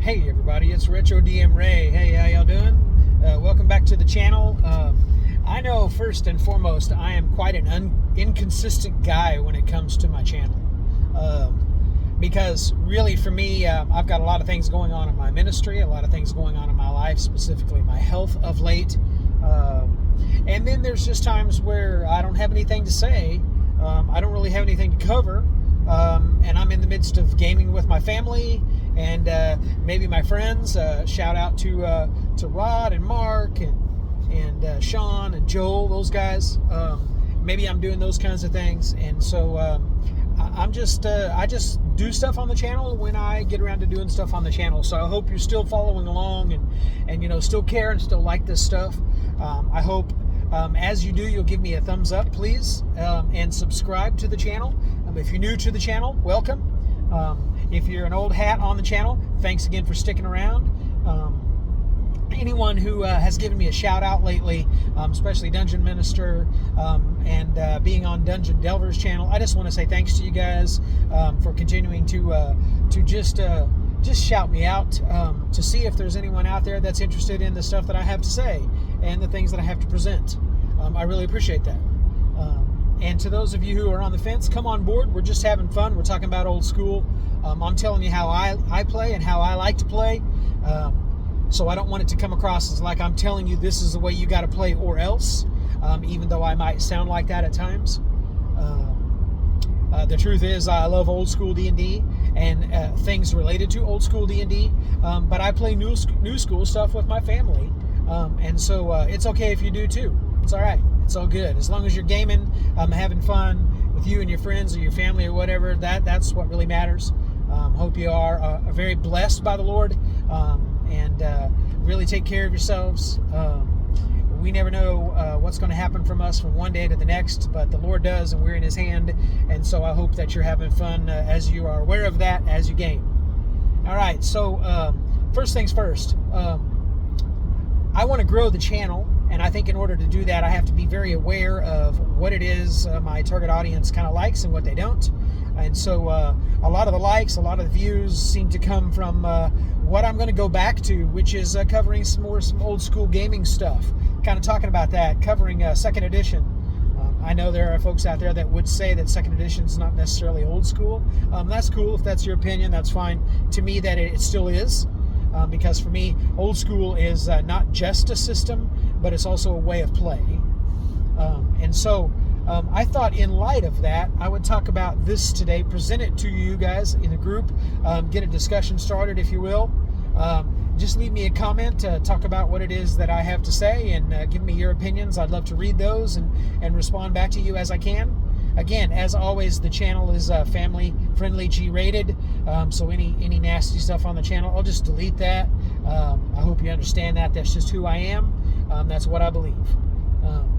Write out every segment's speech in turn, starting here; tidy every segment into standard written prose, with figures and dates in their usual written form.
Hey everybody, it's Retro DM Ray. Hey, how y'all doing? Welcome back to the channel. I know first and foremost I am quite an inconsistent guy when it comes to my channel. Because really for me, I've got a lot of things going on in my ministry, a lot of things going on in my life, specifically my health of late. And then there's just times where I don't have anything to say. I don't really have anything to cover. And I'm in the midst of gaming with my family and maybe my friends. Shout out to Rod and Mark and Sean and Joel, those guys. Maybe I'm doing those kinds of things, and so I just do stuff on the channel when I get around to doing stuff on the channel. So I hope you're still following along and still care and still like this stuff. I hope as you do, you'll give me a thumbs up, please, and subscribe to the channel. If you're new to the channel, welcome. If you're an old hat on the channel, thanks again for sticking around. Anyone who has given me a shout out lately, especially Dungeon Minister and being on Dungeon Delver's channel, I just want to say thanks to you guys for continuing to just shout me out to see if there's anyone out there that's interested in the stuff that I have to say and the things that I have to present. I really appreciate that. And to those of you who are on the fence, come on board. We're just having fun. We're talking about old school. I'm telling you how I play and how I like to play. So I don't want it to come across as like I'm telling you this is the way you got to play or else, even though I might sound like that at times. The truth is I love old school D&D and things related to old school D&D, but I play new school stuff with my family. And so it's okay if you do too. It's all right. It's all good. As long as you're gaming, having fun with you and your friends or your family or whatever, that's what really matters. Hope you are very blessed by the Lord, and really take care of yourselves. We never know what's going to happen from us from one day to the next, but the Lord does, and we're in His hand. And so I hope that you're having fun as you are aware of that as you game. All right, so first things first. I want to grow the channel, and I think in order to do that, I have to be very aware of what it is my target audience kind of likes and what they don't. And so a lot of the likes, a lot of the views seem to come from what I'm going to go back to, which is covering some old school gaming stuff, kind of talking about that, covering 2nd edition. I know there are folks out there that would say that 2nd edition is not necessarily old school. That's cool. If that's your opinion, that's fine. To me, that it still is. Because for me, old school is not just a system, but it's also a way of play. And so I thought in light of that, I would talk about this today, present it to you guys in a group, get a discussion started, if you will. Just leave me a comment, talk about what it is that I have to say, and give me your opinions. I'd love to read those and respond back to you as I can. Again, as always, the channel is family-friendly, G-rated, so any nasty stuff on the channel, I'll just delete that. I hope you understand that. That's just who I am. That's what I believe.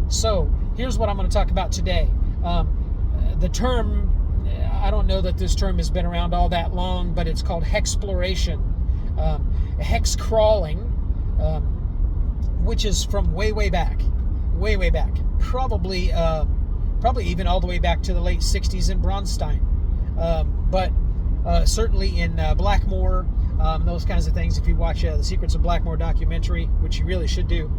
So here's what I'm going to talk about today. The term, I don't know that this term has been around all that long, but it's called Hexploration. Hex crawling, which is from way back. Probably even all the way back to the late 60s in Bronstein. But certainly in Blackmore, those kinds of things. If you watch the Secrets of Blackmore documentary, which you really should do,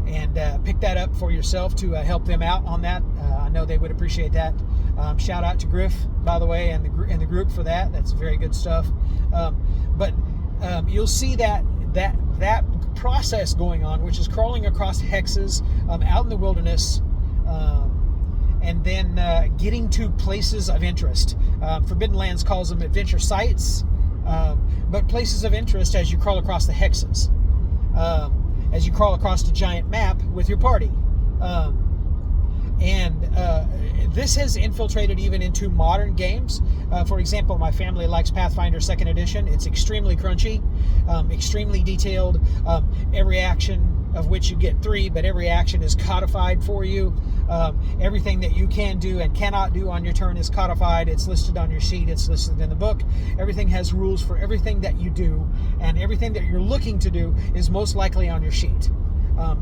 and pick that up for yourself to help them out on that. I know they would appreciate that. Shout out to Griff, by the way, and the group for that. That's very good stuff. But you'll see that process going on, which is crawling across hexes out in the wilderness, and then getting to places of interest. Forbidden Lands calls them adventure sites, but places of interest as you crawl across the hexes, as you crawl across the giant map with your party. This has infiltrated even into modern games. For example, my family likes Pathfinder 2nd edition. It's extremely crunchy, extremely detailed. Every action of which you get 3, but every action is codified for you. Everything that you can do and cannot do on your turn is codified. It's listed on your sheet. It's listed in the book. Everything has rules for everything that you do, and everything that you're looking to do is most likely on your sheet.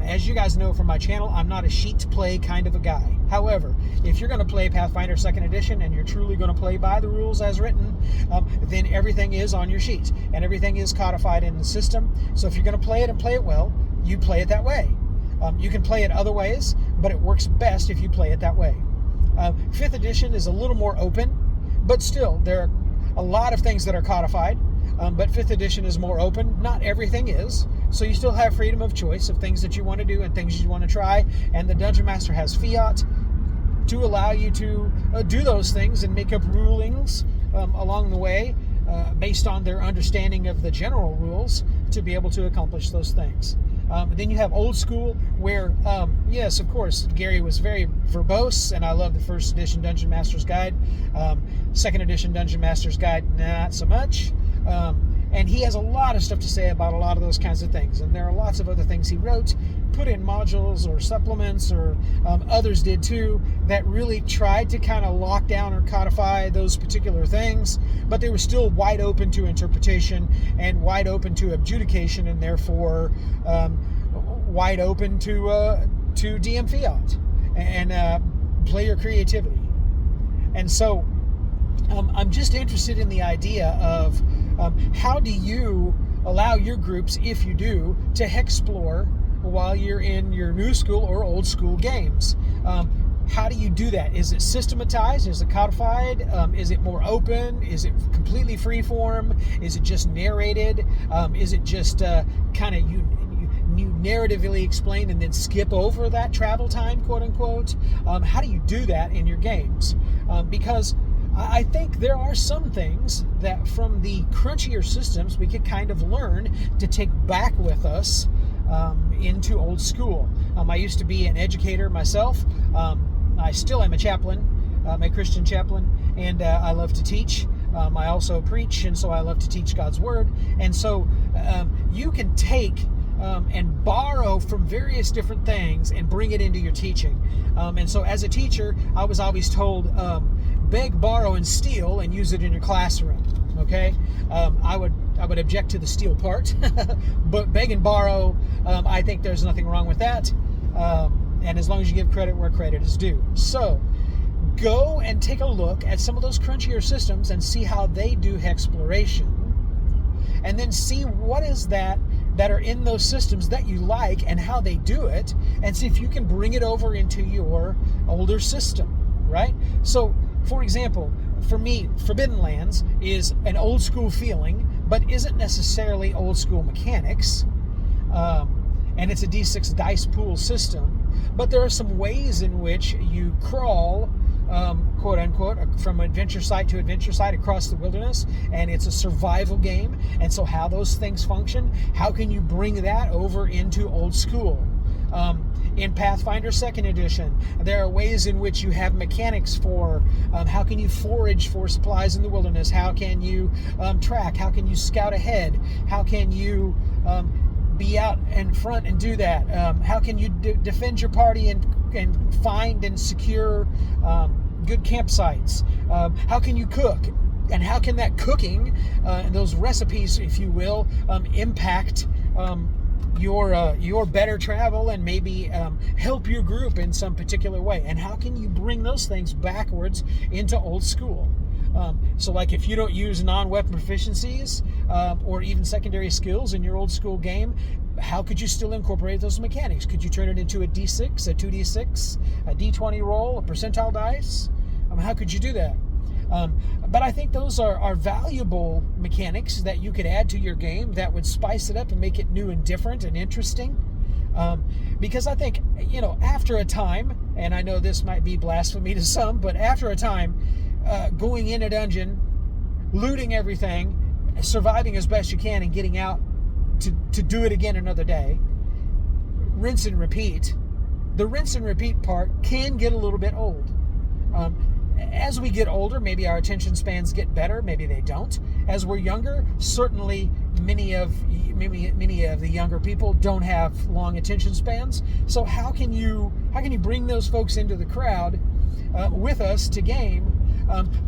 As you guys know from my channel, I'm not a sheet play kind of a guy. However, if you're going to play Pathfinder 2nd Edition and you're truly going to play by the rules as written, then everything is on your sheet and everything is codified in the system. So if you're going to play it and play it well, you play it that way. You can play it other ways, but it works best if you play it that way. 5th Edition is a little more open, but still, there are a lot of things that are codified. But 5th Edition is more open. Not everything is. So you still have freedom of choice of things that you want to do and things you want to try. And the Dungeon Master has fiat to allow you to do those things and make up rulings along the way based on their understanding of the general rules to be able to accomplish those things. Then you have Old School, where, yes, of course, Gary was very verbose, and I love the 1st Edition Dungeon Master's Guide. 2nd Edition Dungeon Master's Guide, not so much. And he has a lot of stuff to say about a lot of those kinds of things. And there are lots of other things he wrote, put in modules or supplements, or others did too, that really tried to kind of lock down or codify those particular things, but they were still wide open to interpretation and wide open to adjudication, and therefore wide open to DM fiat and player creativity. And so I'm just interested in the idea of how do you allow your groups, if you do, to hexplore while you're in your new school or old school games. How do you do that? Is it systematized? Is it codified? Is it more open? Is it completely freeform? Is it just narrated? Is it just kind of you narratively explain and then skip over that travel time, quote unquote? How do you do that in your games? Because I think there are some things that from the crunchier systems we could kind of learn to take back with us into old school. I used to be an educator myself. I still am a chaplain, a Christian chaplain, and I love to teach. I also preach, and so I love to teach God's Word. And so you can take and borrow from various different things and bring it into your teaching. And so as a teacher, I was always told, beg, borrow, and steal, and use it in your classroom. Okay, I would object to the steal part, but beg and borrow, I think there's nothing wrong with that. And as long as you give credit where credit is due. So go and take a look at some of those crunchier systems and see how they do Hexploration, and then see what is that are in those systems that you like and how they do it, and see if you can bring it over into your older system, right? So, for example, for me, Forbidden Lands is an old school feeling, but isn't necessarily old school mechanics. And it's a D6 dice pool system. But there are some ways in which you crawl, quote unquote, from adventure site to adventure site across the wilderness, and it's a survival game. And so how those things function, how can you bring that over into old school? In Pathfinder 2nd Edition, there are ways in which you have mechanics for how can you forage for supplies in the wilderness, how can you track, how can you scout ahead, how can you be out in front and do that, how can you defend your party and find and secure good campsites, how can you cook, and how can that cooking and those recipes, if you will, impact your better travel and maybe help your group in some particular way, and how can you bring those things backwards into old school? So like if you don't use non-weapon proficiencies or even secondary skills in your old school game, how could you still incorporate those mechanics? Could you turn it into a D6, a 2D6, a D20 roll, a percentile dice? How could you do that? But I think those are valuable mechanics that you could add to your game that would spice it up and make it new and different and interesting. Because I think, after a time, and I know this might be blasphemy to some, but after a time, going in a dungeon, looting everything, surviving as best you can, and getting out to do it again another day, rinse and repeat. The rinse and repeat part can get a little bit old. As we get older, maybe our attention spans get better, maybe they don't. As we're younger, certainly many of the younger people don't have long attention spans. So how can you bring those folks into the crowd with us to game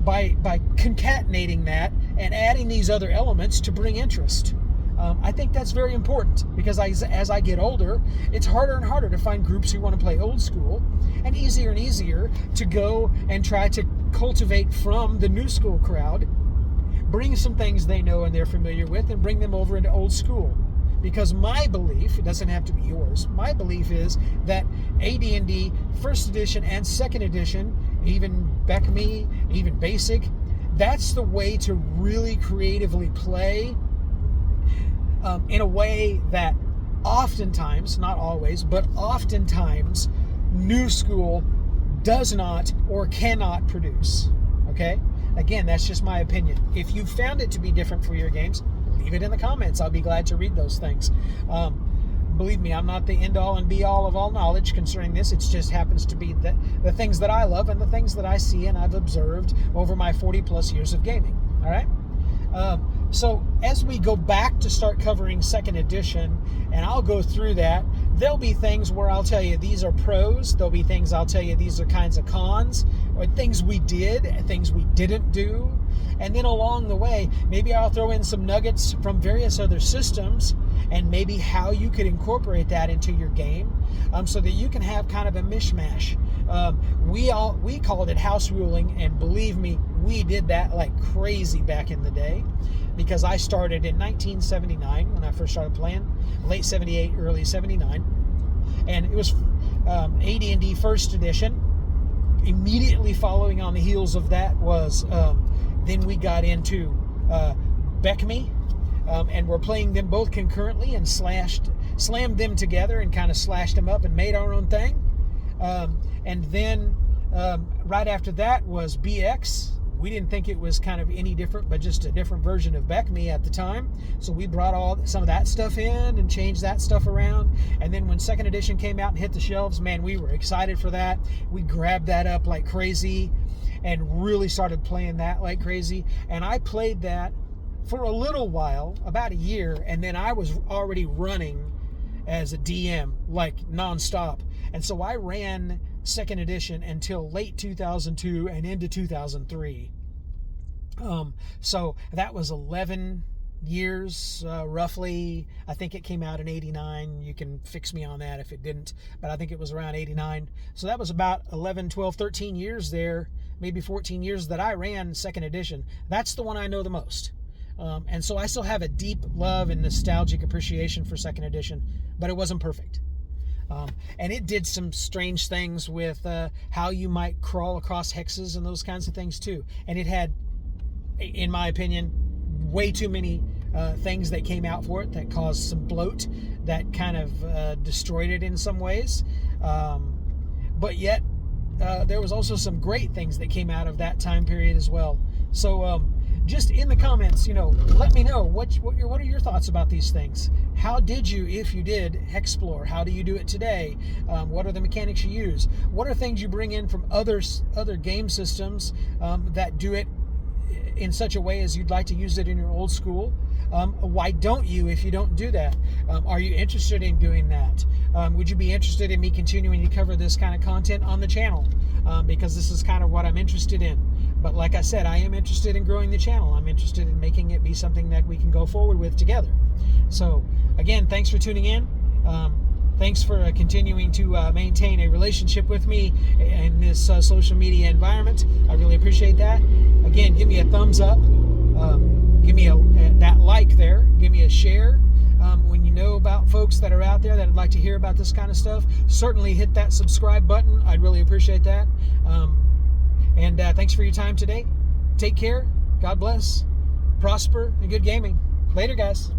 by concatenating that and adding these other elements to bring interest? I think that's very important because as I get older, it's harder and harder to find groups who want to play old school, and easier to go and try to cultivate from the new school crowd, bring some things they know and they're familiar with, and bring them over into old school. Because my belief, it doesn't have to be yours, my belief is that AD&D first edition and second edition, even BECME, even basic, that's the way to really creatively play in a way that oftentimes, not always, but oftentimes new school does not or cannot produce. Okay? Again, that's just my opinion. If you found it to be different for your games, leave it in the comments. I'll be glad to read those things. Believe me, I'm not the end-all and be-all of all knowledge concerning this. It just happens to be the things that I love and the things that I see and I've observed over my 40-plus years of gaming. All right? So as we go back to start covering second edition, and I'll go through that, there'll be things where I'll tell you these are pros. There'll be things I'll tell you these are kinds of cons, or things we did, things we didn't do. And then along the way, maybe I'll throw in some nuggets from various other systems and maybe how you could incorporate that into your game, so that you can have kind of a mishmash. We called it house ruling, and believe me, we did that like crazy back in the day, because I started in 1979 when I first started playing, late 78, early 79, and it was AD&D first edition. Immediately following on the heels of that was then we got into BECME, and we're playing them both concurrently and slammed them together and kind of slashed them up and made our own thing. And then right after that was BX. We didn't think it was kind of any different, but just a different version of BECME at the time. So we brought some of that stuff in and changed that stuff around. And then when second edition came out and hit the shelves, man, we were excited for that. We grabbed that up like crazy and really started playing that like crazy. And I played that for a little while, about a year, and then I was already running as a DM like nonstop. And so I ran second edition until late 2002 and into 2003. So that was 11 years, roughly. I think it came out in 89. You can fix me on that if it didn't, but I think it was around 89. So that was about 11, 12, 13 years there, maybe 14 years that I ran second edition. That's the one I know the most. And so I still have a deep love and nostalgic appreciation for second edition, but it wasn't perfect. And it did some strange things with how you might crawl across hexes and those kinds of things too. And it had, in my opinion, way too many things that came out for it that caused some bloat that kind of destroyed it in some ways. But yet, there was also some great things that came out of that time period as well. So just in the comments, let me know what are your thoughts about these things. How did you, if you did, Hexplore? How do you do it today? What are the mechanics you use? What are things you bring in from other game systems that do it in such a way as you'd like to use it in your old school? Why don't you if you don't do that? Are you interested in doing that? Would you be interested in me continuing to cover this kind of content on the channel? Because this is kind of what I'm interested in. But like I said, I am interested in growing the channel. I'm interested in making it be something that we can go forward with together. So again, thanks for tuning in. Thanks for continuing to maintain a relationship with me in this social media environment. I really appreciate that. Again, give me a thumbs up. Give me that like there. Give me a share. When you know about folks that are out there that would like to hear about this kind of stuff, certainly hit that subscribe button. I'd really appreciate that. And thanks for your time today. Take care. God bless. Prosper and good gaming. Later, guys.